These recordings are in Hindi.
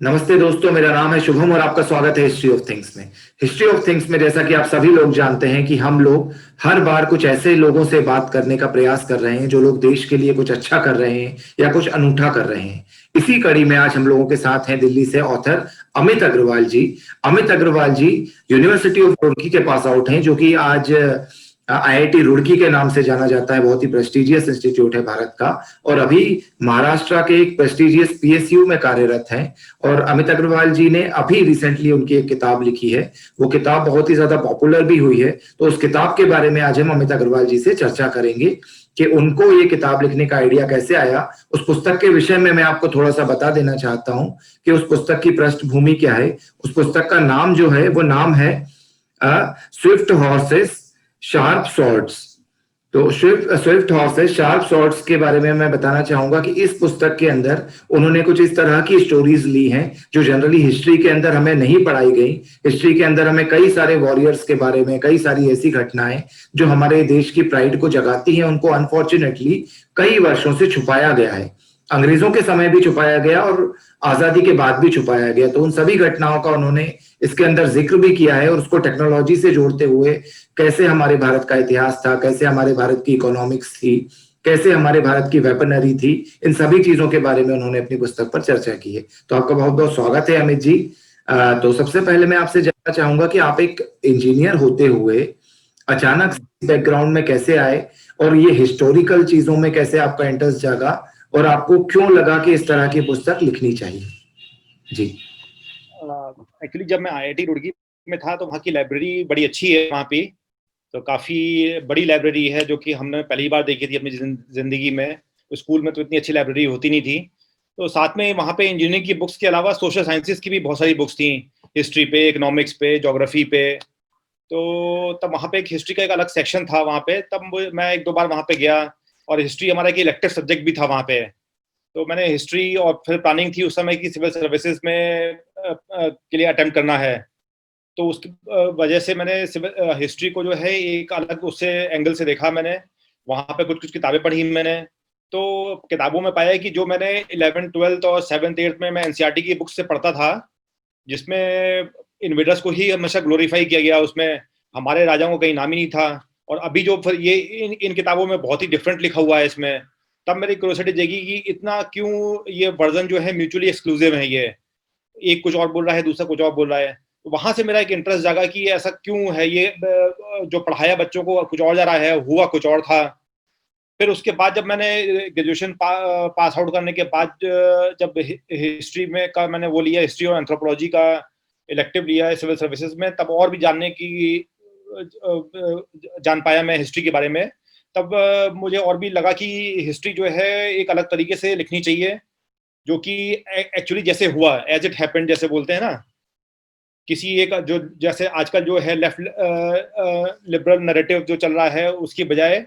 नमस्ते दोस्तों, मेरा नाम है शुभम और आपका स्वागत है हिस्ट्री ऑफ थिंग्स में। हिस्ट्री ऑफ थिंग्स में जैसा कि आप सभी लोग जानते हैं कि हम लोग हर बार कुछ ऐसे लोगों से बात करने का प्रयास कर रहे हैं जो लोग देश के लिए कुछ अच्छा कर रहे हैं या कुछ अनूठा कर रहे हैं। इसी कड़ी में आज हम लोगों के साथ हैं दिल्ली से author Amit Agarwal ji. Amit Agarwal ji university of Roorkee के पास आउट हैं, जो कि आज आईआईटी रुड़की के नाम से जाना जाता है। बहुत ही प्रेस्टिजियस इंस्टीट्यूट है भारत का, और अभी महाराष्ट्र के एक प्रेस्टिजियस पीएसयू में कार्यरत हैं। और अमित अग्रवाल जी ने अभी रिसेंटली उनकी एक किताब लिखी है, वो किताब बहुत ही ज्यादा पॉपुलर भी हुई है। तो उस किताब के बारे में आज हम अमित अग्रवाल जी से चर्चा करेंगे कि उनको ये किताब लिखने का आइडिया कैसे आया। उस पुस्तक के विषय में मैं आपको थोड़ा सा बता देना चाहता हूं कि उस पुस्तक की पृष्ठभूमि क्या है। उस पुस्तक का नाम जो है वो नाम है स्विफ्ट हॉर्सेस शार्प सॉर्ड्स। तो स्विफ्ट हॉर्सेस शार्प सॉर्ड्स के बारे में मैं बताना चाहूंगा कि इस पुस्तक के अंदर उन्होंने कुछ इस तरह की स्टोरीज ली हैं जो जनरली हिस्ट्री के अंदर हमें नहीं पढ़ाई गई। हिस्ट्री के अंदर हमें कई सारे वॉरियर्स के बारे में, कई सारी ऐसी घटनाएं जो हमारे देश की प्राइड को जगाती हैं, उनको अनफॉर्चुनेटली कई वर्षों से छुपाया गया है। अंग्रेजों के समय भी छुपाया गया और आजादी के बाद भी छुपाया गया। तो उन सभी घटनाओं का उन्होंने इसके अंदर जिक्र भी किया है, और उसको टेक्नोलॉजी से जोड़ते हुए कैसे हमारे भारत का इतिहास था, कैसे हमारे भारत की इकोनॉमिक्स थी, कैसे हमारे भारत की वेपनरी थी, इन सभी चीजों के बारे में उन्होंने अपनी पुस्तक पर चर्चा की है। तो आपका बहुत बहुत स्वागत है अमित जी। तो सबसे पहले मैं आपसे जानना चाहूंगा कि आप एक इंजीनियर होते हुए अचानक बैकग्राउंड में कैसे आए, और ये हिस्टोरिकल चीजों में कैसे आपका इंटरेस्ट जागा, और आपको क्यों लगा कि इस तरह की पुस्तक लिखनी चाहिए। जी। एक्चुअली जब मैं आईआईटी रुड़की में था तो वहाँ की लाइब्रेरी बड़ी अच्छी है। वहाँ पे तो काफ़ी बड़ी लाइब्रेरी है जो कि हमने पहली बार देखी थी अपनी ज़िंदगी में। स्कूल में तो इतनी अच्छी लाइब्रेरी होती नहीं थी। तो साथ में वहाँ पे इंजीनियरिंग की बुक्स के अलावा सोशल साइंसेस की भी बहुत सारी बुक्स थी, हिस्ट्री पे, इकोनॉमिक्स पे, ज्योग्राफी पे। तो तब वहाँ पे एक हिस्ट्री का एक अलग सेक्शन था वहाँ पे। तब मैं एक दो बार वहाँ पे गया, और हिस्ट्री हमारा एक इलेक्टिव सब्जेक्ट भी था वहाँ पे। तो मैंने हिस्ट्री, और फिर प्लानिंग थी उस समय की सिविल सर्विसेज में के लिए अटेम्प्ट करना है। तो उसकी वजह से मैंने सिविल हिस्ट्री को जो है एक अलग उससे एंगल से देखा। मैंने वहाँ पे कुछ कुछ किताबें पढ़ी मैंने। तो किताबों में पाया कि जो मैंने 11th 12th और 7th 8th में मैं एनसीईआरटी की बुक से पढ़ता था, जिसमें इन्वेडर्स को ही हमेशा ग्लोरीफाई किया गया, उसमें हमारे राजाओं को कहीं नाम ही नहीं था। और अभी जो फिर ये इन किताबों में बहुत ही डिफरेंट लिखा हुआ है इसमें। तब मेरी क्यूरियोसिटी जगी कि इतना क्यों ये वर्जन जो है म्यूचुअली एक्सक्लूसिव है, ये एक कुछ और बोल रहा है, दूसरा कुछ और बोल रहा है। तो वहां से मेरा एक इंटरेस्ट जागा कि ऐसा क्यों है, ये जो पढ़ाया बच्चों को कुछ और जा रहा है, हुआ कुछ और था। फिर उसके बाद जब मैंने ग्रेजुएशन पास आउट करने के बाद जब हिस्ट्री में का मैंने वो लिया, हिस्ट्री और एंथ्रोपोलॉजी का इलेक्टिव लिया है सिविल सर्विसेज में, तब और भी जानने की जान पाया मैं हिस्ट्री के बारे में। तब मुझे और भी लगा कि हिस्ट्री जो है एक अलग तरीके से लिखनी चाहिए, जो कि एक्चुअली जैसे हुआ, एज इट हैपेंड जैसे बोलते हैं ना, किसी एक जो जैसे आजकल जो है लेफ्ट लिबरल नैरेटिव जो चल रहा है, उसकी बजाय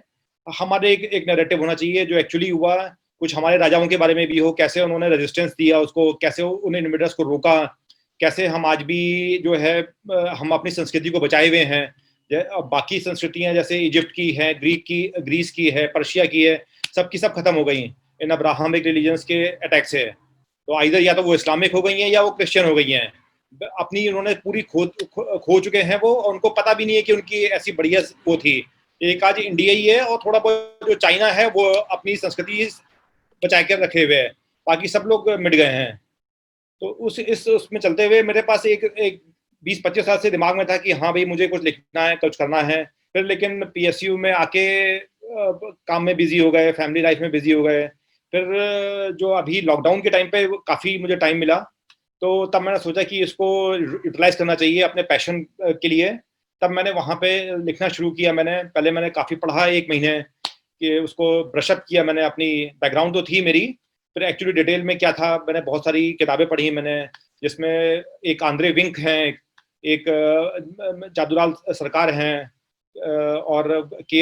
हमारे एक नैरेटिव होना चाहिए जो एक्चुअली हुआ। कुछ हमारे राजाओं के बारे में भी हो, कैसे उन्होंने रेजिस्टेंस दिया उसको, कैसे उन इन्वेडर्स को रोका, कैसे हम आज भी जो है हम अपनी संस्कृति को बचाए हुए हैं। बाकी संस्कृतियां जैसे इजिप्ट की है, ग्रीस की है, पर्शिया की है, सबकी सब खत्म हो गई इन अब्राहमिक रिलीजन्स के अटैक से। तो आइदर या तो वो इस्लामिक हो गई हैं या वो क्रिश्चियन हो गई हैं। अपनी उन्होंने पूरी खो चुके हैं वो, और उनको पता भी नहीं है कि उनकी ऐसी बढ़िया वो थी। एक आज इंडिया ही है, और थोड़ा बहुत जो चाइना है वो अपनी संस्कृति बचा के रखे हुए है, बाकी सब लोग मिट गए हैं। तो उसमें चलते हुए मेरे पास एक 20-25 साल से दिमाग में था कि हाँ भाई मुझे कुछ लिखना है, कुछ करना है। फिर लेकिन पीएसयू में आके काम में बिजी हो गए, फैमिली लाइफ में बिजी हो गए। फिर जो अभी लॉकडाउन के टाइम पे काफ़ी मुझे टाइम मिला, तो तब मैंने सोचा कि इसको यूटिलाइज करना चाहिए अपने पैशन के लिए। तब मैंने वहाँ पे लिखना शुरू किया। पहले मैंने काफ़ी पढ़ा 1 महीने, कि उसको ब्रशअप किया मैंने। अपनी बैकग्राउंड तो थी मेरी, फिर एक्चुअली डिटेल में क्या था, मैंने बहुत सारी किताबें पढ़ी मैंने, जिसमें एक आंद्रे विंक हैं, एक जादूलाल सरकार हैं, और के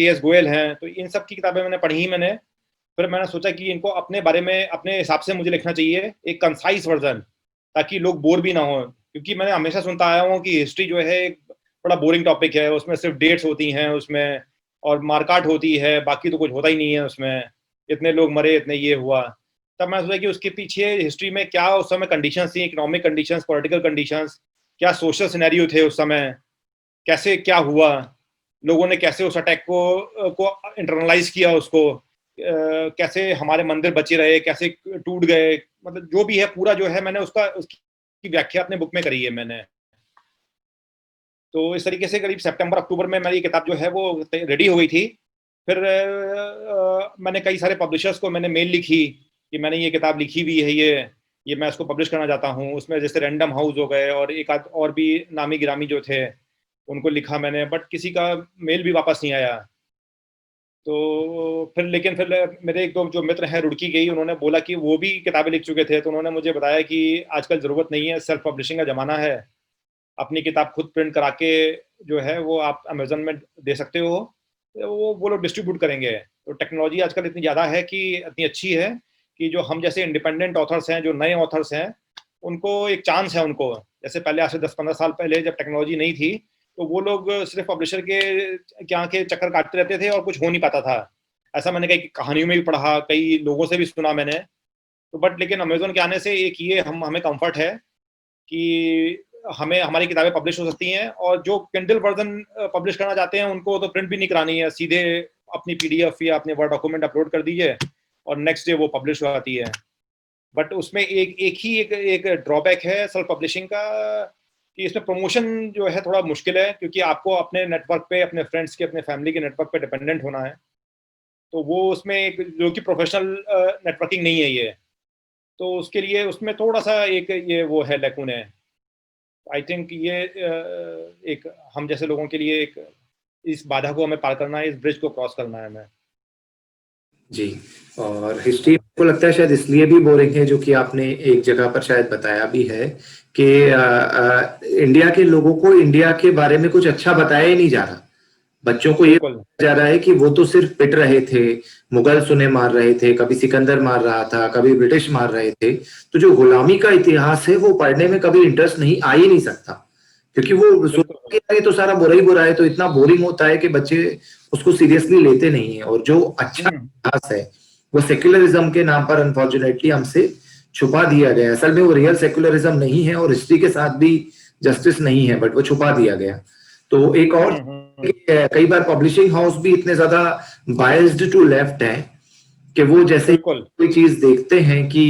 एस गोयल हैं। तो इन सब की किताबें मैंने पढ़ी मैंने। फिर मैंने सोचा कि इनको अपने बारे में अपने हिसाब से मुझे लिखना चाहिए, एक कंसाइज वर्जन, ताकि लोग बोर भी ना हो। क्योंकि मैंने हमेशा सुनता आया हूँ कि हिस्ट्री जो है एक बड़ा बोरिंग टॉपिक है, उसमें सिर्फ डेट्स होती हैं उसमें, और मार्काट होती है, बाकी तो कुछ होता ही नहीं है उसमें, इतने लोग मरे, इतने ये हुआ। तब मैं सोचा कि उसके पीछे हिस्ट्री में क्या उस समय कंडीशंस थी, इकोनॉमिक कंडीशंस, पॉलिटिकल कंडीशंस, क्या सोशल सिनेरियो थे उस समय, कैसे क्या हुआ, लोगों ने कैसे उस अटैक को इंटरनलाइज किया उसको, कैसे हमारे मंदिर बचे रहे, कैसे टूट गए, मतलब जो भी है पूरा जो है मैंने उसकी व्याख्या अपने बुक में करी है मैंने। तो इस तरीके से करीब सितंबर अक्टूबर में मेरी किताब जो है वो रेडी हो गई थी। फिर मैंने कई सारे पब्लिशर्स को मैंने मेल लिखी कि मैंने ये किताब लिखी हुई है, ये मैं इसको पब्लिश करना चाहता हूँ। उसमें जैसे रैंडम हाउस हो गए और एक आध और भी नामी गिरामी जो थे उनको लिखा मैंने, बट किसी का मेल भी वापस नहीं आया। तो फिर मेरे एक दो जो मित्र हैं रुड़की के ही, उन्होंने बोला कि वो भी किताबें लिख चुके थे, तो उन्होंने मुझे बताया कि आजकल ज़रूरत नहीं है, सेल्फ पब्लिशिंग का ज़माना है, अपनी किताब खुद प्रिंट करा के जो है वो आप अमेजन में दे सकते हो, वो लोग डिस्ट्रीब्यूट करेंगे। तो टेक्नोलॉजी आजकल इतनी ज़्यादा है कि इतनी अच्छी है कि जो हम जैसे इंडिपेंडेंट ऑथर्स हैं, जो नए ऑथर्स हैं, उनको एक चांस है उनको। जैसे पहले आज से 10-15 साल पहले जब टेक्नोलॉजी नहीं थी तो वो लोग सिर्फ पब्लिशर के क्या के चक्कर काटते रहते थे और कुछ हो नहीं पाता था। ऐसा मैंने कई कहानियों में भी पढ़ा, कई लोगों से भी सुना मैंने। तो बट लेकिन अमेजोन के आने से एक ये हमें कंफर्ट है कि हमें हमारी किताबें पब्लिश हो सकती हैं, और जो किंडल वर्जन पब्लिश करना चाहते हैं उनको तो प्रिंट भी नहीं करानी है, सीधे अपनी पीडीएफ या अपने वर्ड डॉक्यूमेंट अपलोड कर दीजिए और नेक्स्ट डे वो पब्लिश हो जाती है। बट उसमें एक ड्रॉबैक है सेल्फ पब्लिशिंग का कि इसमें प्रमोशन जो है थोड़ा मुश्किल है, क्योंकि आपको अपने नेटवर्क पे, अपने फ्रेंड्स के, अपने फैमिली के नेटवर्क पे डिपेंडेंट होना है। तो वो उसमें एक जो कि प्रोफेशनल नेटवर्किंग नहीं है ये, तो उसके लिए उसमें थोड़ा सा एक ये वो है, लैकून है। आई थिंक ये एक हम जैसे लोगों के लिए एक इस बाधा को हमें पार करना है, इस ब्रिज को क्रॉस करना है हमें। जी। और हिस्ट्री को लगता है शायद इसलिए भी बोरिंग है, जो कि आपने एक जगह पर शायद बताया भी है कि इंडिया के लोगों को इंडिया के बारे में कुछ अच्छा बताया ही नहीं जा रहा। बच्चों को ये बिल्कुल जा रहा है कि वो तो सिर्फ पिट रहे थे, मुगल सुने मार रहे थे, कभी सिकंदर मार रहा था, कभी ब्रिटिश मार रहे थे। तो जो गुलामी का इतिहास है वो पढ़ने में कभी इंटरेस्ट नहीं आ ही नहीं सकता, क्योंकि वो बिल्कुल सोचते हैं ये तो सारा बुरा ही बुरा है, तो इतना बोरिंग होता है कि बच्चे उसको सीरियसली लेते नहीं है। और जो अच्छा इतिहास है वो सेक्युलरिज्म के नाम पर अनफॉर्चुनेटली हमसे छुपा दिया गया। असल में वो रियल सेक्युलरिज्म नहीं है और हिस्ट्री के साथ भी जस्टिस नहीं है, बट वो छुपा दिया गया। तो एक और कई बार पब्लिशिंग हाउस भी इतने ज्यादा बायस्ड टू लेफ्ट है कि वो जैसे कोई चीज देखते हैं कि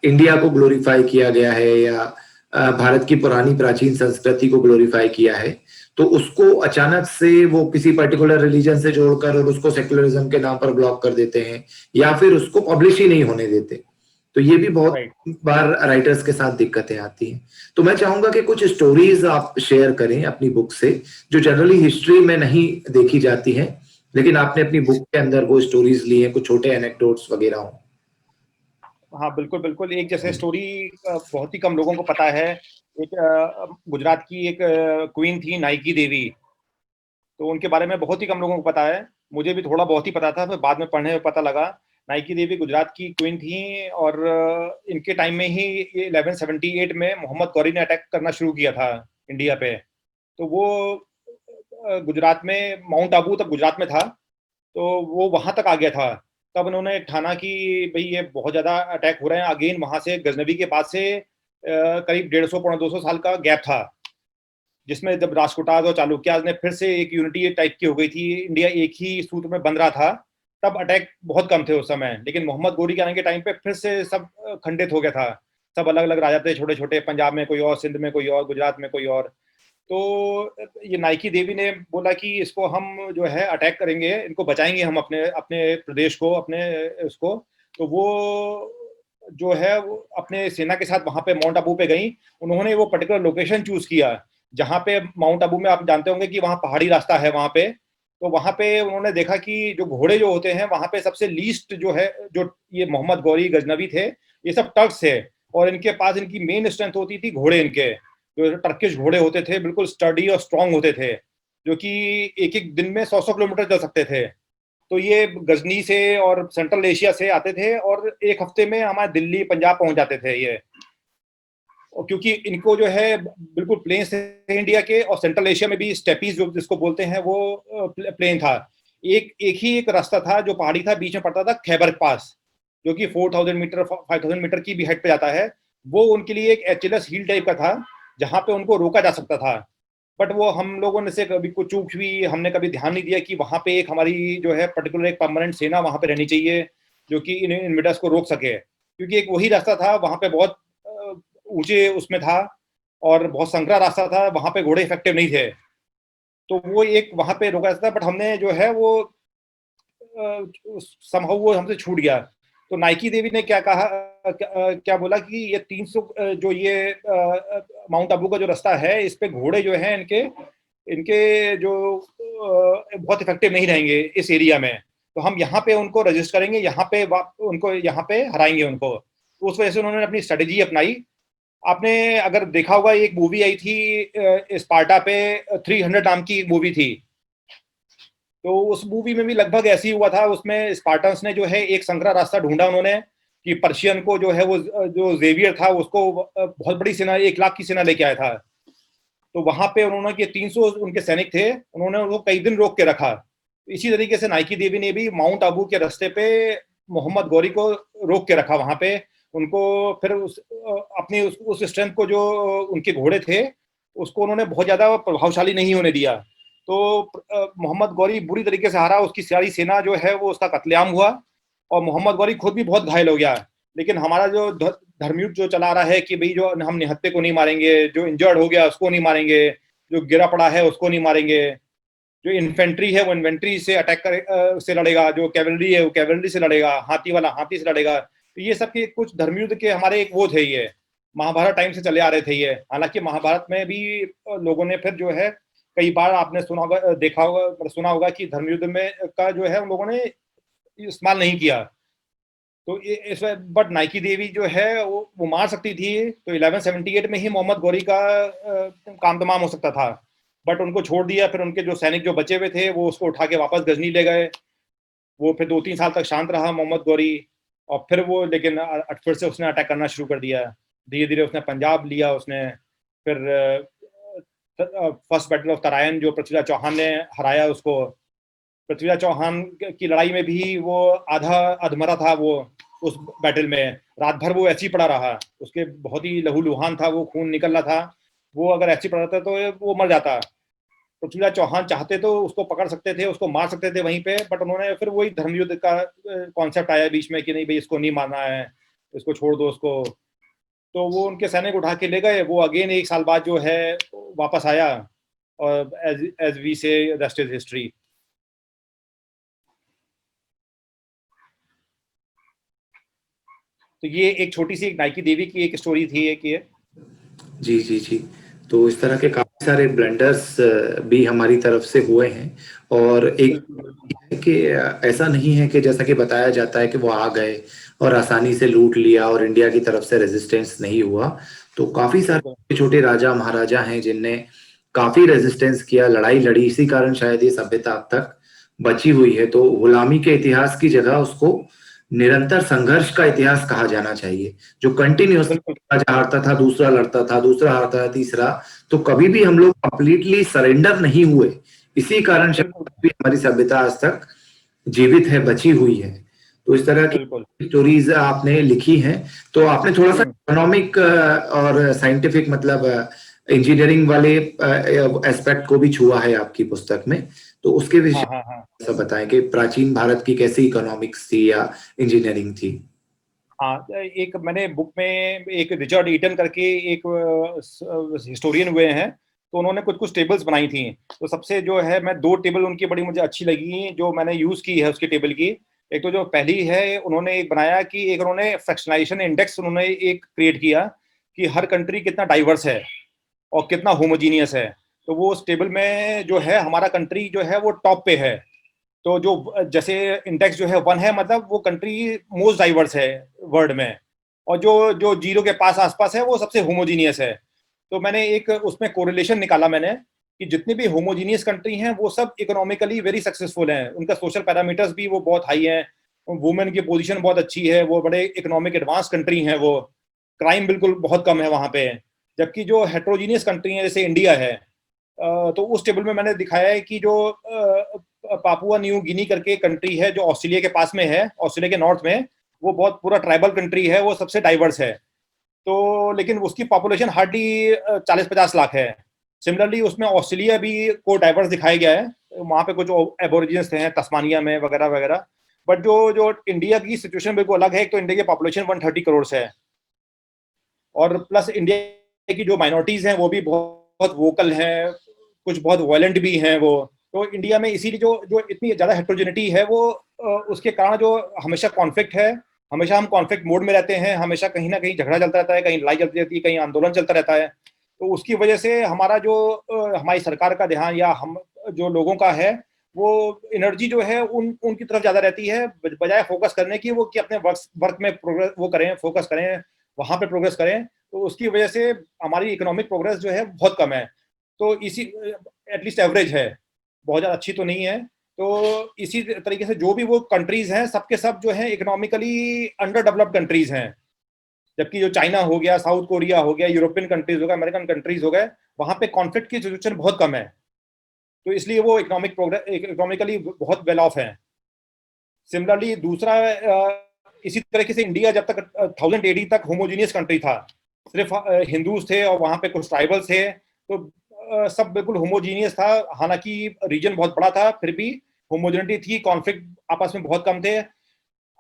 इंडिया को ग्लोरीफाई किया गया है या भारत की पुरानी प्राचीन संस्कृति को ग्लोरीफाई किया है, तो उसको अचानक से वो किसी पर्टिकुलर रिलीजन से जोड़कर और उसको सेक्युलरिज्म के नाम पर ब्लॉक कर देते हैं, या फिर उसको पब्लिश ही नहीं होने देते। तो ये भी बहुत बार राइटर्स के साथ दिक्कतें आती हैं। तो मैं चाहूंगा कि कुछ स्टोरीज आप शेयर करें अपनी बुक से, जो जनरली हिस्ट्री में नहीं देखी जाती हैं, लेकिन आपने अपनी बुक के अंदर वो स्टोरीज ली हैं, कुछ छोटे एनेक्डोट्स वगैरह हो। हाँ बिल्कुल बिल्कुल। एक जैसे स्टोरी बहुत ही कम लोगों को पता है। एक गुजरात की एक क्वीन थी, नाइकी देवी। तो उनके बारे में बहुत ही कम लोगों को पता है। मुझे भी थोड़ा बहुत ही पता था, फिर बाद में पढ़ने में पता लगा। नाइकी देवी गुजरात की क्वीन थी, और इनके टाइम में ही ये 1178 में मोहम्मद गौरी ने अटैक करना शुरू किया था इंडिया पे। तो वो गुजरात में, माउंट आबू तब गुजरात में था, तो वो वहां तक आ गया था। तब उन्होंने ठाना कि भाई ये बहुत ज्यादा अटैक हो रहे हैं। अगेन वहां से गजनवी के पास से करीब 150-200 साल का गैप था, जिसमें जब राष्ट्रकूटाज और चालुक्याज ने फिर से एक यूनिटी टाइप की हो गई थी, इंडिया एक ही सूत्र में बन रहा था, तब अटैक बहुत कम थे उस समय। लेकिन मोहम्मद गौरी के आने के टाइम पे फिर से सब खंडित हो गया था। सब अलग अलग राजा थे, छोटे छोटे, पंजाब में कोई और, सिंध में कोई और, गुजरात में कोई और। तो ये नाइकी देवी ने बोला कि इसको हम जो है अटैक करेंगे, इनको बचाएंगे हम अपने अपने प्रदेश को, अपने उसको। तो वो जो है वो अपने सेना के साथ वहां पे माउंट आबू पे गई। उन्होंने वो पर्टिकुलर लोकेशन चूज किया जहाँ पे, माउंट आबू में आप जानते होंगे कि वहाँ पहाड़ी रास्ता है वहां पे। तो वहां पे उन्होंने देखा कि जो घोड़े जो होते हैं वहां पे सबसे लीस्ट जो है, जो ये मोहम्मद गौरी गजनवी थे, ये सब टर्क्स थे, और इनके पास इनकी मेन स्ट्रेंथ होती थी घोड़े। इनके जो टर्किश घोड़े होते थे बिल्कुल स्टडी और स्ट्रांग होते थे, जो कि एक एक दिन में 100-100 किलोमीटर चल सकते थे। तो ये गजनी से और सेंट्रल एशिया से आते थे और एक हफ्ते में हमारे दिल्ली, पंजाब पहुंच जाते थे ये। और क्योंकि इनको जो है बिल्कुल प्लेन्स थे इंडिया के, और सेंट्रल एशिया में भी स्टेपीज जो जिसको बोलते हैं वो प्लेन था। एक एक ही एक रास्ता था जो पहाड़ी था, बीच में पड़ता था खैबर पास, जो कि 4000 मीटर 5000 मीटर की भी हाइट पे जाता है, वो उनके लिए एक एचएलएस हिल टाइप का था जहाँ पे उनको रोका जा सकता था। बट वो हम लोगों ने से कभी कुछ चूक हुई, हमने कभी ध्यान नहीं दिया कि वहाँ पे एक हमारी जो है पर्टिकुलर एक परमानेंट सेना वहाँ पे रहनी चाहिए जो कि इन इन्वेडर्स को रोक सके, क्योंकि एक वही रास्ता था वहाँ पे बहुत ऊंचे उसमें था और बहुत संकरा रास्ता था, वहाँ पे घोड़े इफेक्टिव नहीं थे, तो वो एक वहाँ पे रोका था। बट हमने जो है वो समहाउ वो हमसे छूट गया। तो नाइकी देवी ने क्या कहा, क्या बोला कि ये 300 जो ये माउंट आबू का जो रास्ता है, इस पे घोड़े जो है इनके इनके जो बहुत इफेक्टिव नहीं रहेंगे इस एरिया में, तो हम यहाँ पे उनको रजिस्ट करेंगे, यहाँ पे उनको यहाँ पे हराएंगे उनको। तो उस वजह से उन्होंने अपनी स्ट्रेटेजी अपनाई। आपने अगर देखा होगा, एक मूवी आई थी स्पार्टा पे, 300 नाम की एक मूवी थी, तो उस मूवी में भी लगभग ऐसे ही हुआ था। उसमें स्पार्टन्स ने जो है एक संकरा रास्ता ढूंढा उन्होंने कि पर्शियन को जो है वो जो जेवियर था उसको बहुत बड़ी सेना 1 लाख की सेना लेके आया था, तो वहां पे उन्होंने कि 300 उनके सैनिक थे, उन्होंने उनको कई दिन रोक के रखा। इसी तरीके से नाइकी देवी ने भी माउंट आबू के रास्ते पे मोहम्मद गौरी को रोक के रखा वहां पे, उनको फिर अपनी उस स्ट्रेंथ को जो उनके घोड़े थे उसको उन्होंने बहुत ज्यादा प्रभावशाली नहीं होने दिया। तो मोहम्मद गौरी बुरी तरीके से हारा, उसकी सारी सेना जो है वो उसका कत्लेआम हुआ और मोहम्मद गौरी खुद भी बहुत घायल हो गया। लेकिन हमारा जो धर्मयुद्ध जो चला रहा है कि भाई जो हम निहत्थे को नहीं मारेंगे, जो इंजर्ड हो गया उसको नहीं मारेंगे, जो गिरा पड़ा है उसको नहीं मारेंगे, जो इन्फेंट्री है वो इन्फेंट्री से अटैक से लड़ेगा, जो कैवलरी है वो कैवलरी से लड़ेगा, हाथी वाला हाथी से लड़ेगा। तो ये सब के कुछ धर्मयुद्ध के हमारे एक वो थे, ये महाभारत टाइम से चले आ रहे थे ये। हालांकि महाभारत में भी लोगों ने फिर जो है कई बार आपने सुना होगा, देखा होगा, सुना होगा कि धर्मयुद्ध में का जो है उन लोगों ने इस्तेमाल नहीं किया। तो इस बट नाइकी देवी जो है वो मार सकती थी, तो 1178 में ही मोहम्मद गौरी का काम तमाम हो सकता था, बट उनको छोड़ दिया। फिर उनके जो सैनिक जो बचे हुए थे वो उसको उठा के वापस गजनी ले गए। वो फिर 2-3 साल तक शांत रहा मोहम्मद गौरी, और फिर वो लेकिन फिर से उसने अटैक करना शुरू कर दिया। धीरे धीरे उसने पंजाब लिया, उसने फिर फर्स्ट बैटल ऑफ तराइन जो पृथ्वीराज चौहान ने हराया उसको। पृथ्वीराज चौहान की लड़ाई में भी वो आधा अधमरा था, वो उस बैटल में रात भर वो ऐसे ही पड़ा रहा, उसके बहुत ही लहूलुहान था, वो खून निकल रहा था, वो अगर ऐसे ही पड़ा रहता तो वो मर जाता। पृथ्वीराज चौहान चाहते तो उसको पकड़ सकते थे, उसको मार सकते थे वहीं पे, बट उन्होंने फिर वही धर्मयुद्ध का कॉन्सेप्ट आया बीच में कि नहीं भाई इसको नहीं मारना है, इसको छोड़ दो उसको। तो वो उनके सैनिक उठा के ले गए, वो अगेन 1 साल बाद जो है वापस आया, और एज वी से रेस्ट इज हिस्ट्री। तो ये एक छोटी सी नाइकी देवी की एक स्टोरी थी एक ये। जी जी जी। तो इस तरह के काफी सारे ब्लंडर्स भी हमारी तरफ से हुए हैं, और एक कि ऐसा नहीं है कि जैसा कि बताया जाता है कि वो आ गए और आसानी से लूट लिया और इंडिया की तरफ से रेजिस्टेंस नहीं हुआ। तो काफी सारे छोटे राजा महाराजा हैं जिनने काफी रेजिस्टेंस किया, लड़ाई लड़ी, इसी कारण शायद ये सभ्यता अब तक बची हुई है। तो गुलामी के इतिहास की जगह उसको निरंतर संघर्ष का इतिहास कहा जाना चाहिए, जो कंटिन्यूअस राजा हारता था, दूसरा लड़ता था, दूसरा हारता था, तीसरा। तो कभी भी हम लोग कंप्लीटली सरेंडर नहीं हुए, इसी कारण भी हमारी सभ्यता आज तक जीवित है, बची हुई है। तो इस तरह की स्टोरीज आपने लिखी हैं। तो आपने थोड़ा सा इकोनॉमिक और साइंटिफिक मतलब इंजीनियरिंग वाले एस्पेक्ट को भी छुआ है आपकी पुस्तक में, तो उसके विषय में बताएं कि प्राचीन भारत की कैसी इकोनॉमिक्स थी या इंजीनियरिंग थी। हाँ, एक मैंने बुक में एक रिचर्ड ईटन करके एक हिस्टोरियन हुए हैं, तो उन्होंने कुछ कुछ टेबल्स बनाई थी। तो सबसे जो है मैं 2 टेबल उनकी बड़ी मुझे अच्छी लगी जो मैंने यूज की है उसकी टेबल की। एक तो जो पहली है उन्होंने एक बनाया कि एक उन्होंने फ्रैक्शनाइजेशन इंडेक्स उन्होंने एक क्रिएट किया कि हर कंट्री कितना डाइवर्स है और कितना होमोजीनियस है। तो वो उस टेबल में जो है हमारा कंट्री जो है वो टॉप पे है। तो जो जैसे इंडेक्स जो है 1 है, मतलब वो कंट्री मोस्ट डाइवर्स है वर्ल्ड में, और जो जो 0 के पास आसपास है वो सबसे होमोजीनियस है। तो मैंने एक उसमें कोरिलेशन निकाला मैंने कि जितनी भी होमोजीनियस कंट्री हैं वो सब इकोनॉमिकली वेरी सक्सेसफुल हैं, उनका सोशल पैरामीटर्स भी वो बहुत हाई हैं, वुमेन की पोजीशन बहुत अच्छी है, वो बड़े इकोनॉमिक एडवांस कंट्री हैं, वो क्राइम बिल्कुल बहुत कम है वहाँ पे। जबकि जो हेट्रोजीनियस कंट्री है जैसे इंडिया है, तो उस टेबल में मैंने दिखाया है कि जो पापुआ न्यू गिनी करके कंट्री है जो ऑस्ट्रेलिया के पास में है, ऑस्ट्रेलिया के नॉर्थ में, वो बहुत पूरा ट्राइबल कंट्री है, वो सबसे डाइवर्स है। तो लेकिन उसकी पॉपुलेशन हार्डली 40-50 लाख है। सिमिलरली उसमें ऑस्ट्रेलिया भी को डाइवर्स दिखाया गया है, वहाँ पे कुछ एबोरिजिन्स हैं तस्मानिया में वगैरह वगैरह। बट जो जो इंडिया की सिचुएशन बिल्कुल अलग है। एक तो इंडिया की पॉपुलेशन 130 करोड़ है, और प्लस इंडिया की जो माइनॉरिटीज हैं वो भी बहुत वोकल हैं, कुछ बहुत वायलेंट भी हैं वो। तो इंडिया में इसीलिए जो जो इतनी ज़्यादा हेट्रोजेनिटी है वो उसके कारण जो हमेशा कॉन्फ्लिक्ट है, हमेशा हम कॉन्फ्लिक्ट मोड में रहते हैं, हमेशा कहीं ना कहीं झगड़ा चलता रहता है, कहीं लड़ाई चलती रहती है, कहीं आंदोलन चलता रहता है। तो उसकी वजह से हमारा जो हमारी सरकार का ध्यान या हम जो लोगों का है, वो एनर्जी जो है उनकी तरफ ज़्यादा रहती है, बजाय फोकस करने की वो कि अपने वर्क में प्रोग्रेस वो करें, फोकस करें, वहाँ पे प्रोग्रेस करें। तो उसकी वजह से हमारी इकोनॉमिक प्रोग्रेस जो है बहुत कम है। तो इसी एटलीस्ट एवरेज है, बहुत ज़्यादा अच्छी तो नहीं है। तो इसी तरीके से जो भी वो कंट्रीज हैं सबके सब जो है इकोनॉमिकली अंडर डेवलप्ड कंट्रीज हैं। जबकि जो चाइना हो गया, साउथ कोरिया हो गया, यूरोपियन कंट्रीज हो गए, अमेरिकन कंट्रीज हो गए, वहाँ पे कॉन्फ्लिक्ट की सिचुएशन बहुत कम है। तो इसलिए वो इकोनॉमिक प्रोग्रेस इकोनॉमिकली बहुत वेल ऑफ है। सिमिलरली दूसरा इसी तरीके से इंडिया जब तक 1080 तक होमोजीनियस कंट्री था, सिर्फ हिंदूज थे और वहाँ पे कुछ ट्राइबल्स थे, तो सब बिल्कुल होमोजीनियस था। हालांकि रीजन बहुत बड़ा था, फिर भी होमोजेनिटी थी, कॉन्फ्लिक्ट आपस में बहुत कम थे।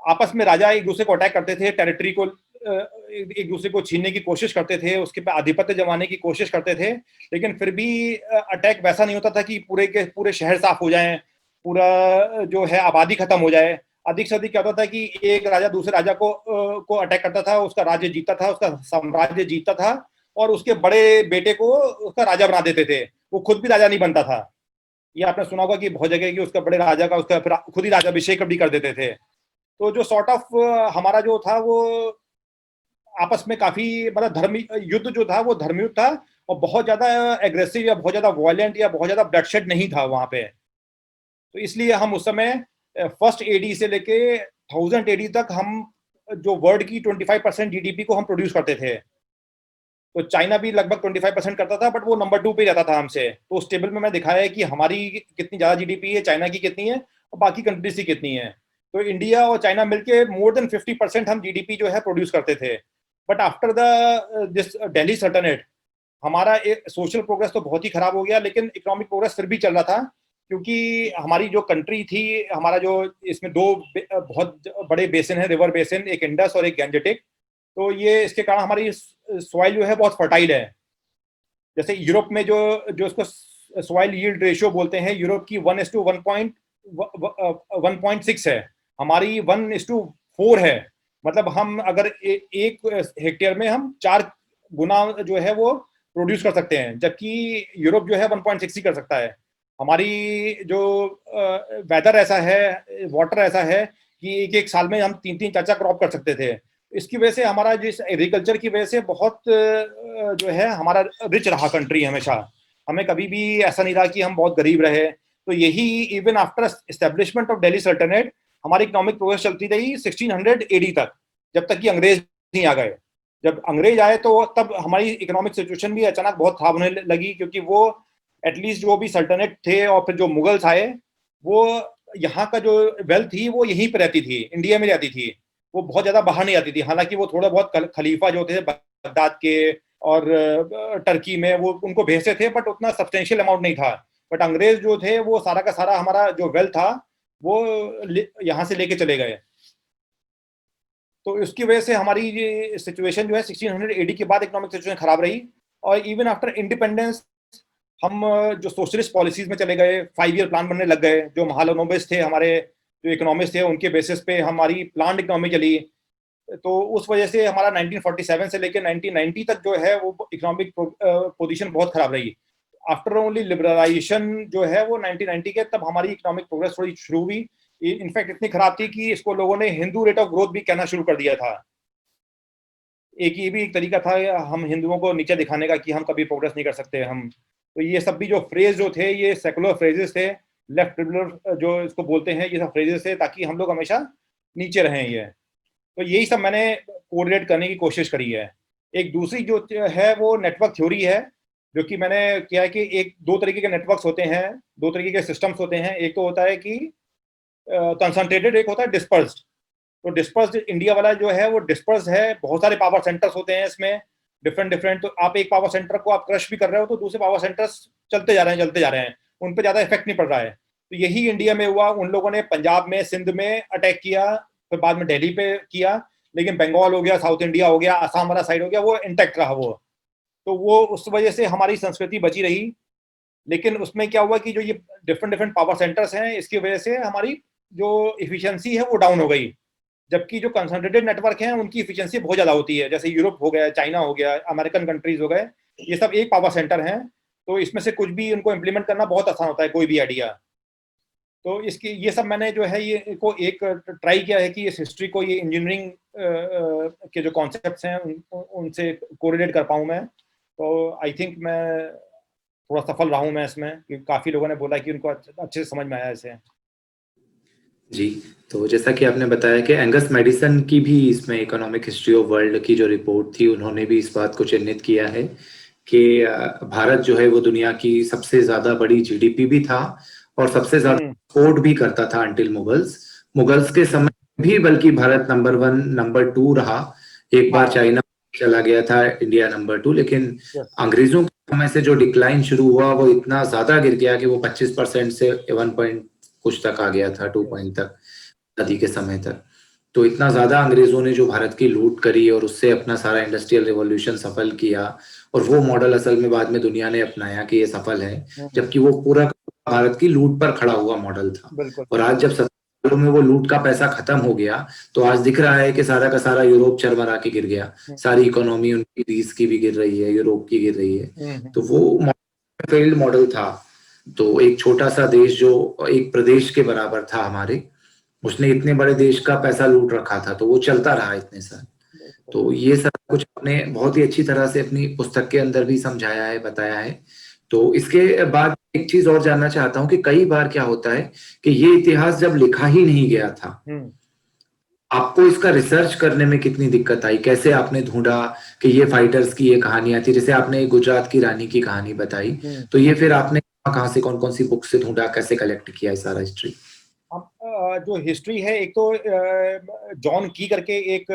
आपस में राजा एक दूसरे को अटैक करते थे, टेरिटरी को एक दूसरे को छीनने की कोशिश करते थे, उसके पे आधिपत्य जमाने की कोशिश करते थे। लेकिन फिर भी अटैक वैसा नहीं होता था कि पूरे के पूरे शहर साफ हो जाएं, पूरा जो है आबादी खत्म हो जाए। अधिक से अधिक क्या होता था कि एक राजा दूसरे राजा को अटैक करता था, उसका राज्य जीतता था, उसका साम्राज्य जीतता था, और उसके बड़े बेटे को उसका राजा बना देते थे। वो खुद भी राजा नहीं बनता था। ये आपने सुना होगा कि बहुत जगह कि उसका बड़े राजा का उसका फिर खुद ही राजाभिषेक भी कर देते थे। तो जो सॉर्ट ऑफ हमारा जो था वो आपस में काफी मतलब धर्म युद्ध जो था वो धर्मयुद्ध था, और बहुत ज्यादा एग्रेसिव या बहुत ज्यादा वायलेंट या बहुत ज्यादा ब्लडशेड नहीं था वहां पे। तो इसलिए हम उस समय फर्स्ट एडी से लेके 1000 एडी तक हम जो वर्ल्ड की 25% जीडीपी को हम प्रोड्यूस करते थे। तो चाइना भी लगभग 25% करता था, बट वो नंबर 2 पे जाता था हमसे। तो उस टेबल में मैं दिखाया है कि हमारी कितनी ज्यादा जीडीपी है, चाइना की कितनी है, और बाकी कंट्रीज की कितनी है। तो इंडिया और चाइना मिलके मोर देन 50% हम जीडीपी जो है प्रोड्यूस करते थे। But after the this Delhi सल्तनत हमारा सोशल प्रोग्रेस तो बहुत ही खराब हो गया, लेकिन इकोनॉमिक प्रोग्रेस फिर भी चल रहा था। क्योंकि हमारी जो कंट्री थी, हमारा जो इसमें दो बहुत बड़े बेसिन है, रिवर बेसिन, एक इंडस और एक गैंजेटिक। तो ये इसके कारण हमारी सॉइल जो है बहुत फर्टाइल है। जैसे यूरोप में जो जो इसको सॉइल यील्ड रेशियो बोलते हैं, यूरोप की 1:1.6 है, हमारी 1:4 है। मतलब हम अगर एक हेक्टेयर में हम 4 गुना जो है वो प्रोड्यूस कर सकते हैं, जबकि यूरोप जो है 1.6 ही कर सकता है। हमारी जो वेदर ऐसा है, वाटर ऐसा है कि एक एक साल में हम 3-3 4-4 क्रॉप कर सकते थे। इसकी वजह से हमारा जिस एग्रीकल्चर की वजह से बहुत जो है हमारा रिच रहा कंट्री हमेशा। हमें कभी भी ऐसा नहीं रहा कि हम बहुत गरीब रहे। तो यही even after establishment of Delhi सल्तनत हमारी इकोनॉमिक प्रोग्रेस चलती रही 1600 एडी तक, जब तक कि अंग्रेज नहीं आ गए। जब अंग्रेज आए तो तब हमारी इकोनॉमिक सिचुएशन भी अचानक बहुत खराब होने लगी, क्योंकि वो एटलीस्ट जो भी सल्तनत थे और फिर जो मुगल्स आए, वो यहाँ का जो वेल्थ थी वो यहीं पर रहती थी, इंडिया में रहती थी। वो बहुत ज्यादा बाहर नहीं आती थी। हालांकि वो थोड़ा बहुत खलीफा जो थे बगदाद के और टर्की में वो उनको भेजते थे, बट उतना सब्सटेंशियल अमाउंट नहीं था। बट अंग्रेज जो थे वो सारा का सारा हमारा जो वेल्थ था वो यहाँ से लेके चले गए। तो इसकी वजह से हमारी ये सिचुएशन जो है 1600 एडी के बाद इकोनॉमिक सिचुएशन खराब रही। और इवन आफ्टर इंडिपेंडेंस हम जो सोशलिस्ट पॉलिसीज में चले गए, 5 ईयर प्लान बनने लग गए। जो महालनोबिस थे हमारे, जो इकोनॉमिस्ट थे, उनके बेसिस पे हमारी प्लान इकोनॉमी चली। तो उस वजह से हमारा 1947 से लेकर 1990 तक जो है वो इकोनॉमिक पोजीशन बहुत खराब रही। आफ्टर ओनली लिबरलाइजेशन जो है वो 1990 के, तब हमारी इकोनॉमिक प्रोग्रेस थोड़ी शुरू हुई। इनफैक्ट इतनी खराब थी कि इसको लोगों ने हिंदू रेट ऑफ ग्रोथ भी कहना शुरू कर दिया था। ये भी एक तरीका था हम हिंदुओं को नीचे दिखाने का कि हम कभी प्रोग्रेस नहीं कर सकते हम। तो ये सब भी जो फ्रेज जो थे ये सेकुलर फ्रेजेस थे, लेफ्ट लिबरल जो इसको बोलते हैं, ये सब फ्रेजेस थे ताकि हम लोग हमेशा नीचे रहें। ये तो यही सब मैंने कोऑर्डिनेट करने की कोशिश करी है। एक दूसरी जो है वो नेटवर्क थ्योरी है, जो कि मैंने किया है कि एक दो तरीके के नेटवर्क्स होते हैं, दो तरीके के सिस्टम्स होते हैं। एक तो होता है कि कंसंट्रेटेड, एक होता है डिस्पर्स्ड। तो डिस्पर्स इंडिया वाला जो है वो डिस्पर्स है, बहुत सारे पावर सेंटर्स होते हैं इसमें, डिफरेंट डिफरेंट। तो आप एक पावर सेंटर को आप क्रश भी कर रहे हो तो दूसरे पावर सेंटर्स चलते जा रहे हैं, उन पर ज्यादा इफेक्ट नहीं पड़ रहा है। तो यही इंडिया में हुआ, उन लोगों ने पंजाब में, सिंध में अटैक किया, फिर बाद में दिल्ली पे किया, लेकिन बंगाल हो गया, साउथ इंडिया हो गया, आसाम वाला साइड हो गया, वो इंटैक्ट रहा वो। तो वो उस वजह से हमारी संस्कृति बची रही। लेकिन उसमें क्या हुआ कि जो ये डिफरेंट डिफरेंट पावर सेंटर्स हैं, इसकी वजह से हमारी जो इफिशियंसी है वो डाउन हो गई। जबकि जो कंसंट्रेटेड नेटवर्क है उनकी इफिशियंसी बहुत ज्यादा होती है, जैसे यूरोप हो गया, चाइना हो गया, अमेरिकन कंट्रीज हो गए, ये सब एक पावर सेंटर हैं। तो इसमें से कुछ भी उनको इम्प्लीमेंट करना बहुत आसान होता है, कोई भी आइडिया। तो इसकी ये सब मैंने जो है ये को एक ट्राई किया है कि इस हिस्ट्री को, ये इंजीनियरिंग के जो कॉन्सेप्ट्स हैं उनसे कोरिलेट कर पाऊँ मैं। तो आई थिंक मैं थोड़ा सफल रहा हूँ मैं इसमें, कि काफी लोगों ने बोला कि उनको अच्छे से समझ में आया इसे। जी, तो जैसा कि आपने बताया कि एंगस मैडिसन की भी इसमें इकोनॉमिक हिस्ट्री ऑफ वर्ल्ड की जो रिपोर्ट थी, उन्होंने भी इस बात को चिन्हित किया है कि भारत जो है वो दुनिया की सबसे ज्यादा बड़ी जीडीपी भी था और सबसे ज्यादा एक्सपोर्ट भी करता था अंटिल मुगल्स के समय भी, बल्कि भारत नंबर 1 नंबर 2 रहा। एक बार चाइना चला गया था इंडिया नंबर 2, लेकिन अंग्रेजों के समय से जो डिक्लाइन शुरू हुआ वो इतना ज्यादा गिर गया कि वो 25% से 1 पॉइंट कुछ तक आ गया था, 2 पॉइंट तक आजादी के समय तक। तो इतना ज्यादा अंग्रेजों ने जो भारत की लूट करी और उससे अपना सारा इंडस्ट्रियल रिवॉल्यूशन सफल किया, और वो मॉडल असल में बाद में दुनिया ने अपनाया कि ये सफल है, जबकि वो पूरा भारत की लूट पर खड़ा हुआ मॉडल था। और आज जब 70 सालों में वो लूट का पैसा खत्म हो गया, तो आज दिख रहा है कि सारा का सारा यूरोप चरमरा के गिर गया, सारी इकोनॉमी उनकी, ग्रीस की भी गिर रही है, यूरोप की गिर रही है। तो वो फेल्ड मॉडल था। तो एक छोटा सा देश जो एक प्रदेश के बराबर था हमारे, उसने इतने बड़े देश का पैसा लूट रखा था, तो वो चलता रहा इतने साल। तो ये सब कुछ आपने बहुत ही अच्छी तरह से अपनी पुस्तक के अंदर भी समझाया है, बताया है। तो इसके बाद एक चीज और जानना चाहता हूँ कि कई बार क्या होता है कि ये इतिहास जब लिखा ही नहीं गया था, आपको इसका रिसर्च करने में कितनी दिक्कत आई? कैसे आपने ढूंढा कि ये फाइटर्स की ये कहानियां थी? जैसे आपने गुजरात की रानी की कहानी बताई, तो ये फिर आपने कहाँ से, कौन कौन सी बुक से ढूंढा, कैसे कलेक्ट किया ये सारा हिस्ट्री? अब जो हिस्ट्री है, एक तो जॉन की करके एक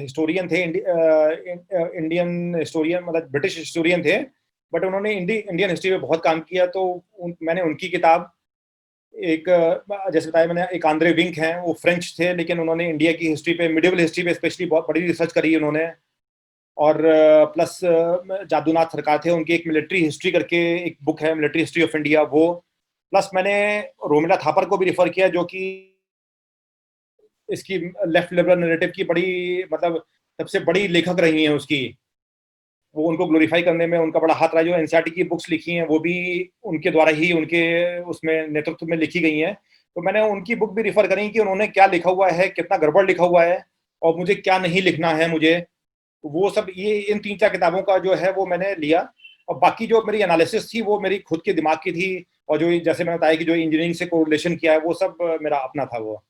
हिस्टोरियन थे, इंडियन हिस्टोरियन, मतलब ब्रिटिश हिस्टोरियन थे, बट उन्होंने इंडियन हिस्ट्री में बहुत काम किया। तो मैंने उनकी किताब, एक जैसे बताया मैंने, एक आंद्रे विंक हैं, वो फ्रेंच थे, लेकिन उन्होंने इंडिया की हिस्ट्री पे, मिडिवल हिस्ट्री पे स्पेशली बहुत बड़ी रिसर्च करी उन्होंने। और प्लस जादूनाथ सरकार थे, उनकी एक मिलिट्री हिस्ट्री करके एक बुक है, मिलिट्री हिस्ट्री ऑफ इंडिया, वो। प्लस मैंने रोमिला थापर को भी रिफर किया, जो कि इसकी लेफ्ट लिबरल नैरेटिव की बड़ी, मतलब सबसे बड़ी लेखक रही हैं उसकी। वो उनको ग्लोरीफाई करने में उनका बड़ा हाथ रहा। जो एनसीईआरटी की बुक्स लिखी हैं वो भी उनके द्वारा ही, उनके उसमें नेतृत्व में लिखी गई हैं। तो मैंने उनकी बुक भी रिफर करी कि उन्होंने क्या लिखा हुआ है, कितना गड़बड़ लिखा हुआ है, और मुझे क्या नहीं लिखना है मुझे। वो सब, ये इन 3-4 किताबों का जो है वो मैंने लिया। और बाकी जो मेरी एनालिसिस थी वो मेरी खुद के दिमाग की थी, और जो जैसे मैंने बताया कि जो इंजीनियरिंग से कोरिलेशन किया है वो सब मेरा अपना था वो।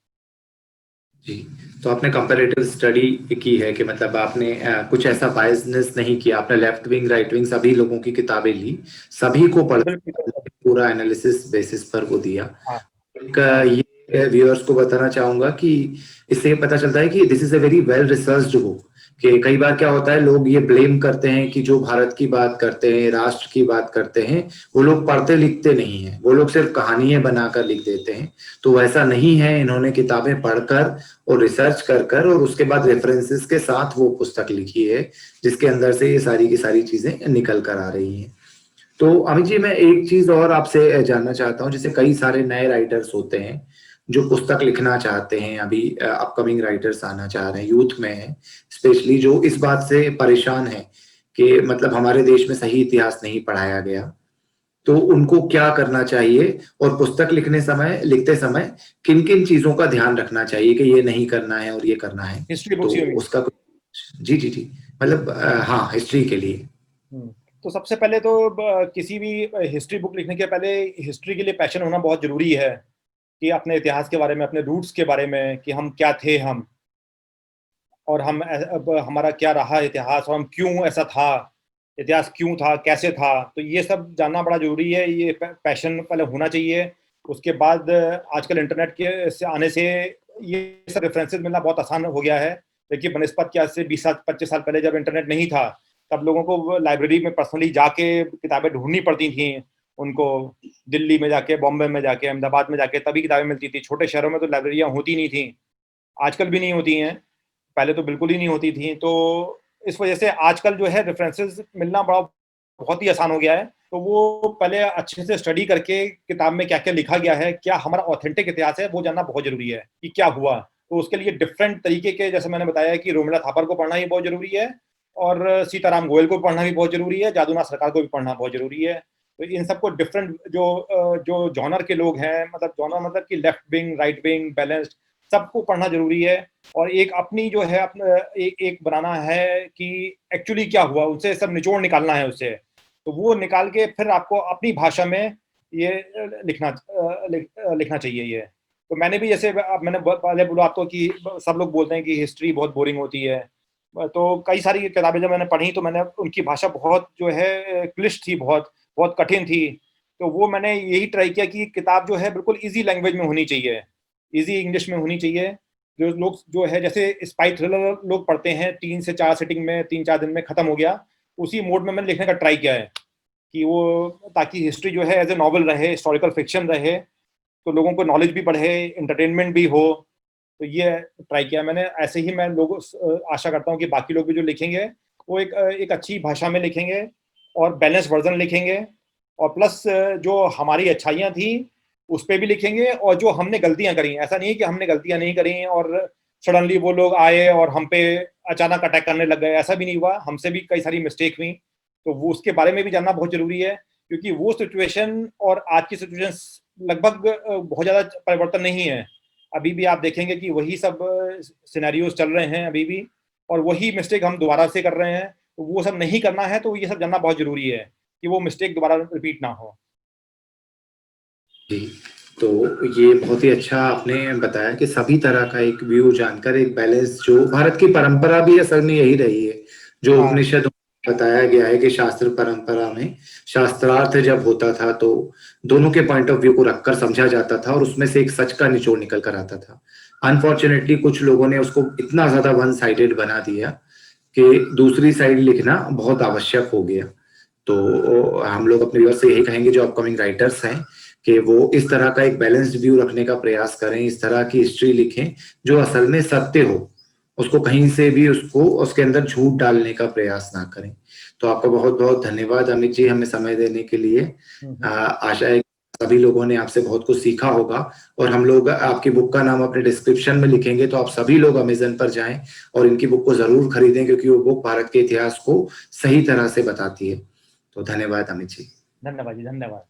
जी, तो आपने कंपैरेटिव स्टडी की है कि मतलब आपने कुछ ऐसा बायसनेस नहीं किया, आपने लेफ्ट विंग राइट विंग सभी लोगों की किताबें ली, सभी को पढ़, पूरा एनालिसिस बेसिस पर वो दिया। ये व्यूअर्स को बताना चाहूंगा कि इससे ये पता चलता है कि this is a very well researched book. कि कई बार क्या होता है, लोग ये ब्लेम करते हैं कि जो भारत की बात करते हैं, राष्ट्र की बात करते हैं, वो लोग पढ़ते लिखते नहीं हैं, वो लोग सिर्फ कहानियां बनाकर लिख देते हैं। तो वैसा नहीं है, इन्होंने किताबें पढ़कर और रिसर्च कर और उसके बाद रेफरेंसेस के साथ वो पुस्तक लिखी है, जिसके अंदर से ये सारी की सारी चीजें निकल कर आ रही हैं। तो अमित जी, मैं एक चीज और आपसे जानना चाहता हूँ। जैसे कई सारे नए राइटर्स होते हैं जो पुस्तक लिखना चाहते हैं, अभी अपकमिंग राइटर्स आना चाह रहे हैं, यूथ में है स्पेशली, जो इस बात से परेशान है कि मतलब हमारे देश में सही इतिहास नहीं पढ़ाया गया, तो उनको क्या करना चाहिए और पुस्तक लिखते समय किन किन चीजों का ध्यान रखना चाहिए कि ये नहीं करना है और ये करना है? हिस्ट्री तो बुक्स उसका जी जी जी, मतलब हाँ, हिस्ट्री के लिए। तो सबसे पहले तो किसी भी हिस्ट्री बुक लिखने के पहले हिस्ट्री के लिए पैशन होना बहुत जरूरी है, कि अपने इतिहास के बारे में, अपने रूट्स के बारे में, कि हम क्या थे हम, और हम अब हमारा क्या रहा इतिहास, और हम क्यों ऐसा था, इतिहास क्यों था, कैसे था। तो ये सब जानना बड़ा जरूरी है, ये पैशन पहले होना चाहिए। उसके बाद आजकल इंटरनेट के से आने से ये सब रेफरेंसेस मिलना बहुत आसान हो गया है। देखिए बनस्पत के आज से 20-25 साल पहले जब इंटरनेट नहीं था, तब लोगों को लाइब्रेरी में पर्सनली जाके किताबें ढूंढनी पड़ती थी। उनको दिल्ली में जाके, बॉम्बे में जाके, अहमदाबाद में जाके तभी किताबें मिलती थी। छोटे शहरों में तो लाइब्रेरियाँ होती नहीं थी, आजकल भी नहीं होती हैं, पहले तो बिल्कुल ही नहीं होती थी। तो इस वजह से आजकल जो है रेफरेंसेस मिलना बहुत ही आसान हो गया है। तो वो पहले अच्छे से स्टडी करके किताब में क्या क्या लिखा गया है, क्या हमारा ऑथेंटिक इतिहास है, वो जानना बहुत जरूरी है कि क्या हुआ। तो उसके लिए डिफरेंट तरीके के, जैसे मैंने बताया कि रोमिला थापर को पढ़ना ही बहुत जरूरी है, और सीताराम गोयल को पढ़ना भी बहुत जरूरी है, जादूनाथ सरकार को भी पढ़ना बहुत जरूरी है। तो इन सबको डिफरेंट जो जॉनर के लोग हैं, मतलब जॉनर मतलब कि left wing, right wing, balanced, सबको पढ़ना जरूरी है। और एक अपनी जो है अपना एक बनाना है कि एक्चुअली क्या हुआ, उनसे सब निचोड़ निकालना है उससे। तो वो निकाल के फिर आपको अपनी भाषा में ये लिखना चाहिए ये। तो मैंने भी, जैसे अब मैंने पहले बोला आपको कि सब लोग बोलते हैं कि हिस्ट्री बहुत बोरिंग होती है, तो कई सारी किताबें जब मैंने पढ़ी तो मैंने उनकी भाषा बहुत जो है क्लिष्ट थी, बहुत बहुत कठिन थी। तो वो मैंने यही ट्राई किया कि किताब जो है बिल्कुल इजी लैंग्वेज में होनी चाहिए, इजी इंग्लिश में होनी चाहिए। जो लोग जो है जैसे स्पाई थ्रिलर लोग पढ़ते हैं 3 से 4 सिटिंग में, 3-4 दिन में खत्म हो गया, उसी मोड में मैंने लिखने का ट्राई किया है कि वो, ताकि हिस्ट्री जो है एज ए नॉवल रहे, हिस्टोरिकल फिक्शन रहे, तो लोगों को नॉलेज भी बढ़े, एंटरटेनमेंट भी हो। तो ये ट्राई किया मैंने। ऐसे ही मैं लोगों आशा करता हूँ कि बाकी लोग भी जो लिखेंगे वो एक अच्छी भाषा में लिखेंगे और बैलेंस वर्जन लिखेंगे, और प्लस जो हमारी अच्छाइयाँ थी उस पर भी लिखेंगे, और जो हमने गलतियां करी, ऐसा नहीं है कि हमने गलतियां नहीं करी और सडनली वो लोग आए और हम पे अचानक अटैक करने लग गए, ऐसा भी नहीं हुआ, हमसे भी कई सारी मिस्टेक हुई। तो वो उसके बारे में भी जानना बहुत जरूरी है, क्योंकि वो सिचुएशन और आज की सिचुएशन लगभग बहुत ज्यादा परिवर्तन नहीं है। अभी भी आप देखेंगे कि वही सब सिनेरियोज चल रहे हैं अभी भी, और वही मिस्टेक हम दोबारा से कर रहे हैं। तो वो सब नहीं करना है, तो ये सब जानना बहुत जरूरी है कि वो मिस्टेक दोबारा रिपीट ना हो। जी, तो ये बहुत ही अच्छा आपने बताया कि सभी तरह का एक व्यू जानकर एक बैलेंस, जो भारत की परंपरा भी असल में यही रही है, जो हाँ, उपनिषद बताया गया है कि शास्त्र परंपरा में शास्त्रार्थ जब होता था तो दोनों के पॉइंट ऑफ व्यू को रखकर समझा जाता था और उसमें से एक सच का निचोड़ निकल कर आता था। अनफॉर्चुनेटली कुछ लोगों ने उसको इतना ज्यादा वन साइडेड बना दिया कि दूसरी साइड लिखना बहुत आवश्यक हो गया। तो हम लोग अपने व्यूअर्स से यही कहेंगे जो अपकमिंग राइटर्स हैं कि वो इस तरह का एक बैलेंस्ड व्यू रखने का प्रयास करें, इस तरह की हिस्ट्री लिखें जो असल में सत्य हो, उसको कहीं से भी उसको उसके अंदर झूठ डालने का प्रयास ना करें। तो आपका बहुत बहुत धन्यवाद अमित जी हमें समय देने के लिए। आशा है सभी लोगों ने आपसे बहुत कुछ सीखा होगा, और हम लोग आपकी बुक का नाम अपने डिस्क्रिप्शन में लिखेंगे, तो आप सभी लोग अमेजन पर जाएं और इनकी बुक को जरूर खरीदें, क्योंकि वो बुक भारत के इतिहास को सही तरह से बताती है। तो धन्यवाद अमित जी। धन्यवाद जी, धन्यवाद।